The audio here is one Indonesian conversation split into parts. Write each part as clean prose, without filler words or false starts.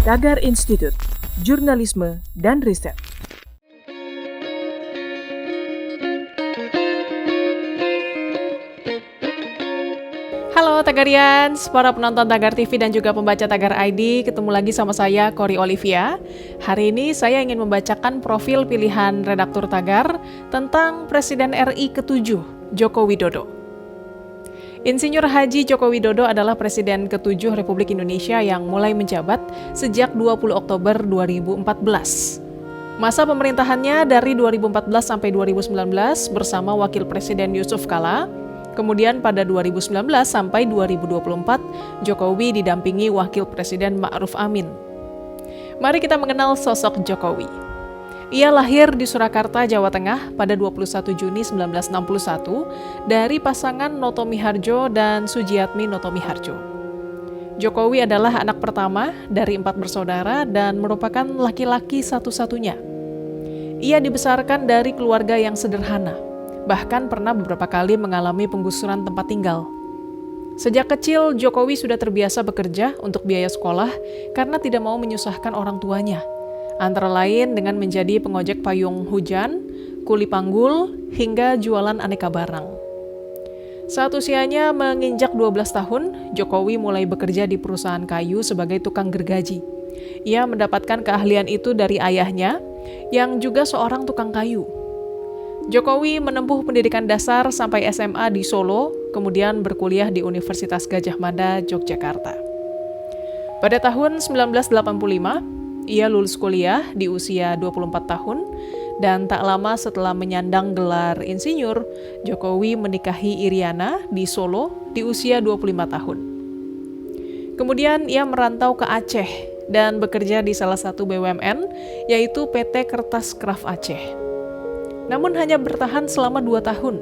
Tagar Institute, Jurnalisme dan Riset. Halo Tagarians, para penonton Tagar TV dan juga pembaca Tagar ID, ketemu lagi sama saya, Kori Olivia. Hari ini saya ingin membacakan profil pilihan redaktur Tagar tentang Presiden RI ke-7, Joko Widodo. Insinyur Haji Joko Widodo adalah Presiden ke-7 Republik Indonesia yang mulai menjabat sejak 20 Oktober 2014. Masa pemerintahannya dari 2014 sampai 2019 bersama Wakil Presiden Yusuf Kala. Kemudian pada 2019 sampai 2024, Jokowi didampingi Wakil Presiden Ma'ruf Amin. Mari kita mengenal sosok Jokowi. Ia lahir di Surakarta, Jawa Tengah pada 21 Juni 1961 dari pasangan Noto Miharjo dan Sujiatmi Noto Miharjo. Jokowi adalah anak pertama dari 4 bersaudara dan merupakan laki-laki satu-satunya. Ia dibesarkan dari keluarga yang sederhana. Bahkan pernah beberapa kali mengalami penggusuran tempat tinggal. Sejak kecil, Jokowi sudah terbiasa bekerja untuk biaya sekolah karena tidak mau menyusahkan orang tuanya. Antara lain dengan menjadi pengojek payung hujan, kuli panggul, hingga jualan aneka barang. Saat usianya menginjak 12 tahun, Jokowi mulai bekerja di perusahaan kayu sebagai tukang gergaji. Ia mendapatkan keahlian itu dari ayahnya, yang juga seorang tukang kayu. Jokowi menempuh pendidikan dasar sampai SMA di Solo, kemudian berkuliah di Universitas Gadjah Mada, Yogyakarta. Pada tahun 1985, ia lulus kuliah di usia 24 tahun, dan tak lama setelah menyandang gelar insinyur, Jokowi menikahi Iriana di Solo di usia 25 tahun. Kemudian ia merantau ke Aceh dan bekerja di salah satu BUMN, yaitu PT Kertas Kraft Aceh. Namun hanya bertahan selama 2 tahun.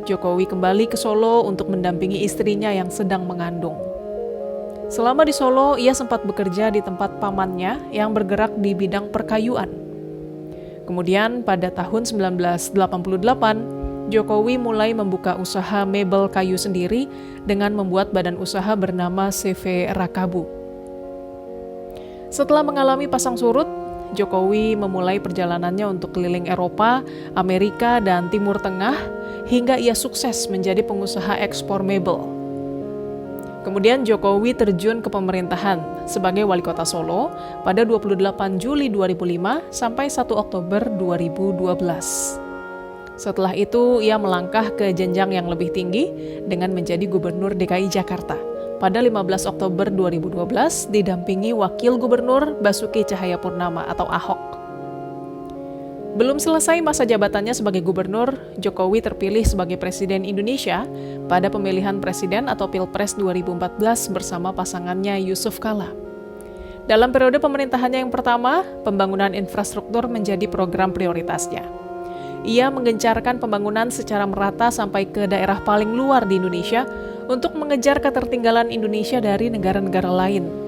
Jokowi kembali ke Solo untuk mendampingi istrinya yang sedang mengandung. Selama di Solo, ia sempat bekerja di tempat pamannya yang bergerak di bidang perkayuan. Kemudian pada tahun 1988, Jokowi mulai membuka usaha mebel kayu sendiri dengan membuat badan usaha bernama CV Rakabu. Setelah mengalami pasang surut, Jokowi memulai perjalanannya untuk keliling Eropa, Amerika, dan Timur Tengah hingga ia sukses menjadi pengusaha ekspor mebel. Kemudian Jokowi terjun ke pemerintahan sebagai wali kota Solo pada 28 Juli 2005 sampai 1 Oktober 2012. Setelah itu, ia melangkah ke jenjang yang lebih tinggi dengan menjadi Gubernur DKI Jakarta. Pada 15 Oktober 2012 didampingi Wakil Gubernur Basuki Cahayapurnama atau Ahok. Belum selesai masa jabatannya sebagai gubernur, Jokowi terpilih sebagai Presiden Indonesia pada pemilihan presiden atau Pilpres 2014 bersama pasangannya Yusuf Kala. Dalam periode pemerintahannya yang pertama, pembangunan infrastruktur menjadi program prioritasnya. Ia menggencarkan pembangunan secara merata sampai ke daerah paling luar di Indonesia untuk mengejar ketertinggalan Indonesia dari negara-negara lain.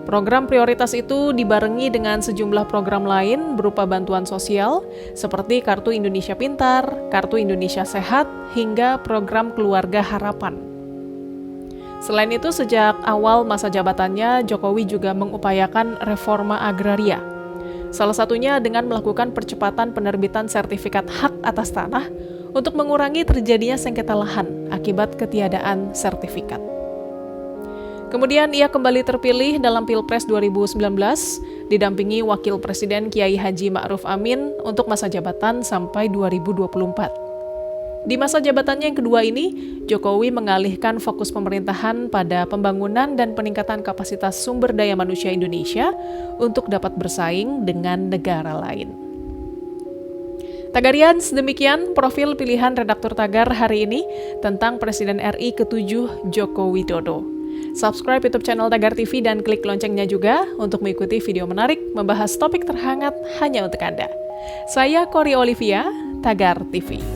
Program prioritas itu dibarengi dengan sejumlah program lain berupa bantuan sosial seperti Kartu Indonesia Pintar, Kartu Indonesia Sehat, hingga program Keluarga Harapan. Selain itu, sejak awal masa jabatannya, Jokowi juga mengupayakan reforma agraria. Salah satunya dengan melakukan percepatan penerbitan sertifikat hak atas tanah untuk mengurangi terjadinya sengketa lahan akibat ketiadaan sertifikat. Kemudian ia kembali terpilih dalam Pilpres 2019, didampingi Wakil Presiden Kiai Haji Ma'ruf Amin untuk masa jabatan sampai 2024. Di masa jabatannya yang kedua ini, Jokowi mengalihkan fokus pemerintahan pada pembangunan dan peningkatan kapasitas sumber daya manusia Indonesia untuk dapat bersaing dengan negara lain. Tagarians, demikian profil pilihan redaktur Tagar hari ini tentang Presiden RI ke-7 Joko Widodo. Subscribe YouTube channel Tagar TV dan klik loncengnya juga untuk mengikuti video menarik membahas topik terhangat hanya untuk Anda. Saya Kori Olivia, Tagar TV.